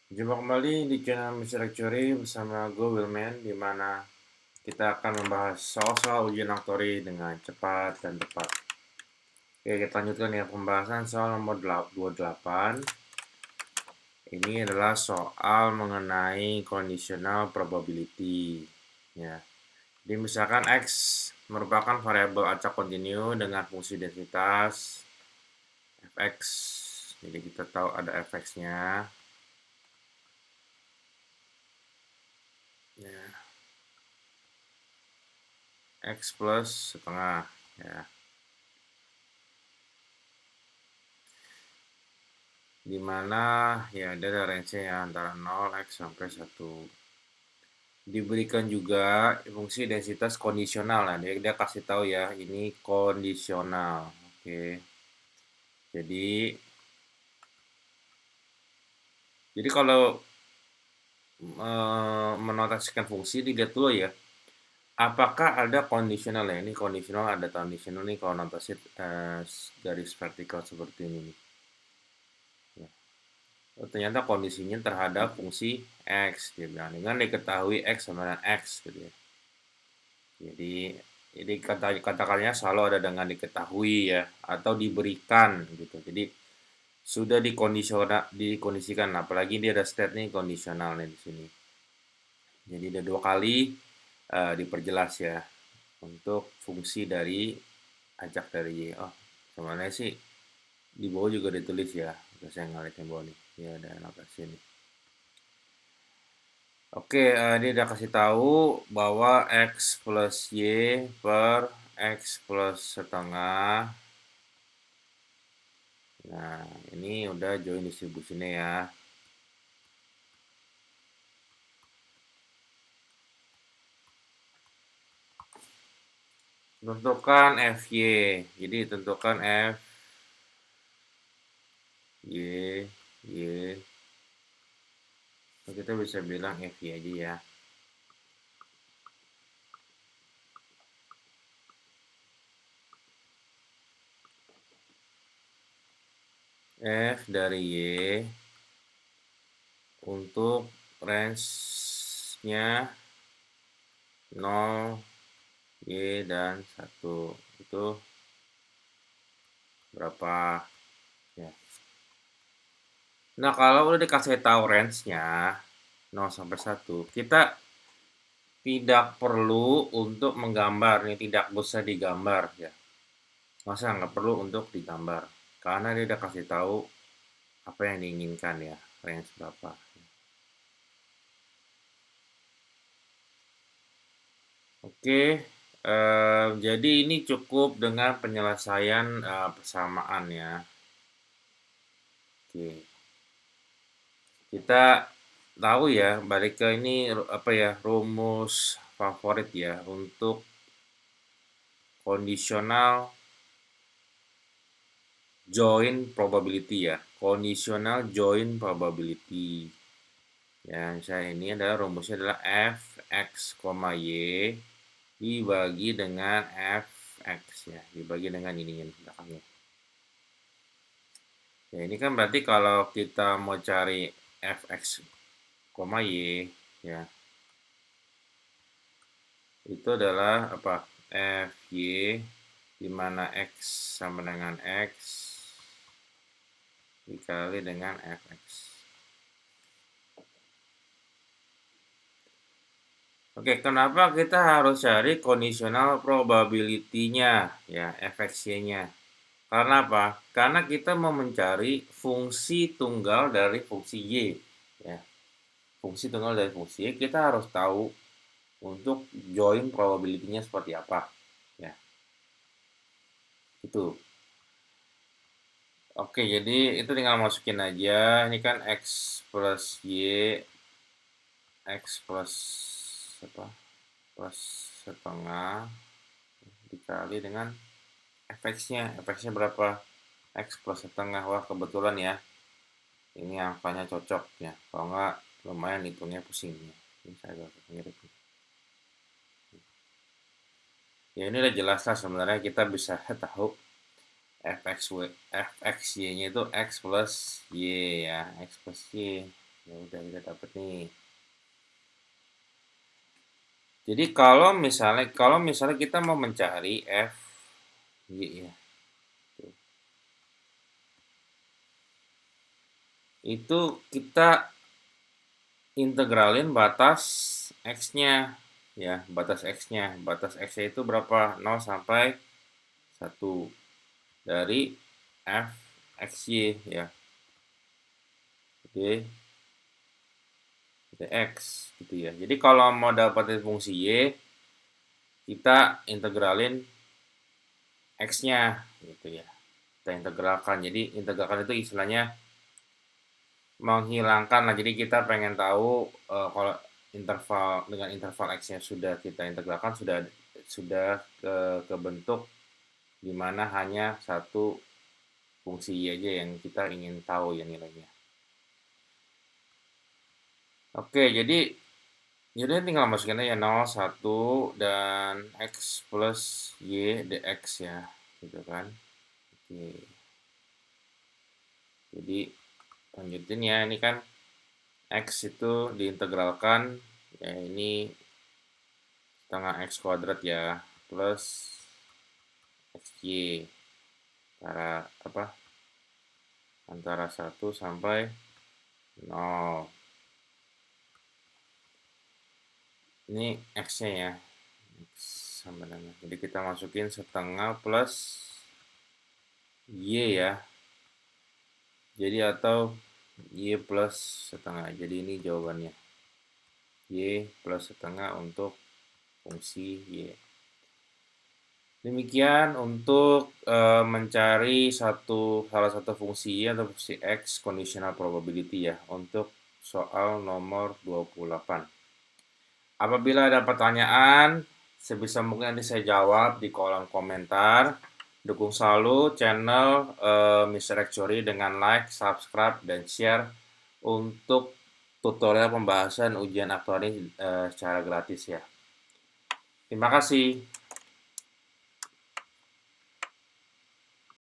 Jumpa kembali di channel Mr. Lecturing bersama gue Wilman, di mana kita akan membahas soal-soal ujian aktori dengan cepat dan tepat. Oke, kita lanjutkan ya pembahasan soal nomor 28. Ini adalah soal mengenai conditional probability. Ya, jadi misalkan X merupakan variabel acak kontinu dengan fungsi densitas fx. Jadi kita tahu ada fx-nya. Ya, X plus setengah. Ya, dimana ya ada range ya antara 0 X sampai 1. Diberikan juga fungsi densitas kondisional. Nah, dia kasih tahu ya, ini kondisional. Oke. Jadi kalau menotasikan fungsi dilihat dulu ya. Apakah ada kondisional ya? Ini kondisional, ada kondisional nih kalau notasi garis vertikal seperti ini nih. Ya. Oh, ternyata kondisinya terhadap fungsi X, dia bilang, dengan diketahui X sama dengan X gitu ya. Jadi kata-katanya selalu ada dengan diketahui ya, atau diberikan gitu. Jadi sudah dikondisikan, apalagi dia ada state nih kondisional nih di sini. Jadi ada dua kali diperjelas ya untuk fungsi dari ajak dari Y. Oh, sebenarnya sih di bawah juga ditulis ya. Saya ngeliat yang bawah nih. Ya ada notasi nih. Oke, dia udah kasih tahu bahwa X plus Y per X plus setengah. Nah, ini udah join distribusinya ya. Tentukan FY. Jadi tentukan F, Y, Y. Kita bisa bilang FY aja ya. F dari Y untuk range-nya 0, Y, dan 1. Itu berapa? Ya. Nah, kalau udah dikasih tahu range-nya 0 sampai 1, kita tidak perlu untuk menggambar nih, tidak usah digambar ya. Masa nggak perlu untuk digambar? Karena dia udah kasih tahu apa yang diinginkan ya, range berapa. Oke, jadi ini cukup dengan penyelesaian persamaan ya. Oke, kita tahu ya, balik ke ini apa ya, rumus favorit ya untuk kondisional join probability ya, conditional join probability. Ya, misalnya ini adalah rumusnya adalah fx, y dibagi dengan fx ya, dibagi dengan ini yang belakangnya. Ya, ini kan berarti kalau kita mau cari fx, y ya, itu adalah apa? Fy di mana x sama dengan x dikali dengan fx. Oke, kenapa kita harus cari conditional probability-nya ya, fx-nya? Karena apa? Karena kita mau mencari fungsi tunggal dari fungsi y ya. Fungsi tunggal dari fungsi y kita harus tahu untuk join probability-nya seperti apa ya. Itu. Oke, jadi itu tinggal masukin aja. Ini kan x plus y, x plus apa? Plus setengah dikali dengan fx-nya. Fx-nya berapa? X plus setengah. Wah, kebetulan ya. Ini angkanya cocok ya. Kalau nggak lumayan hitungnya pusing ya. Ini saya agak mirip. Ya ini udah jelas lah sebenarnya kita bisa tahu fx y-nya itu x plus y ya, x plus y. Ya udah kita dapat nih. Jadi kalau misalnya kita mau mencari f y ya, itu kita integralin batas x-nya ya, batas x-nya. Batas x-nya itu berapa? 0 sampai 1 dari f xy ya. Oke, dx gitu ya. Jadi kalau mau dapatin fungsi y, kita integralin x-nya gitu ya. Kita integralkan. Jadi integralkan itu istilahnya menghilangkan lah. Jadi kita pengen tahu kalau interval dengan interval x-nya sudah kita integralkan, sudah kebentuk di mana hanya satu fungsi y aja yang kita ingin tahu ya nilainya. Oke, jadi tinggal masukin aja 0, 1, dan x plus y dx ya, gitu kan. Oke. Jadi lanjutin ya, ini kan x itu diintegralkan, ya ini setengah x kuadrat ya, plus xy antara 1 sampai 0. Ini x-nya ya, x sama dengan. Jadi kita masukin setengah plus y ya. Jadi atau y plus setengah. Jadi ini jawabannya. Y plus setengah untuk fungsi y. Demikian untuk mencari salah satu fungsi y atau fungsi x conditional probability ya untuk soal nomor 28. Apabila ada pertanyaan, sebisa mungkin nanti saya jawab di kolom komentar. Dukung selalu channel Mr. Actuary dengan like, subscribe, dan share untuk tutorial pembahasan ujian aktuari secara gratis ya. Terima kasih.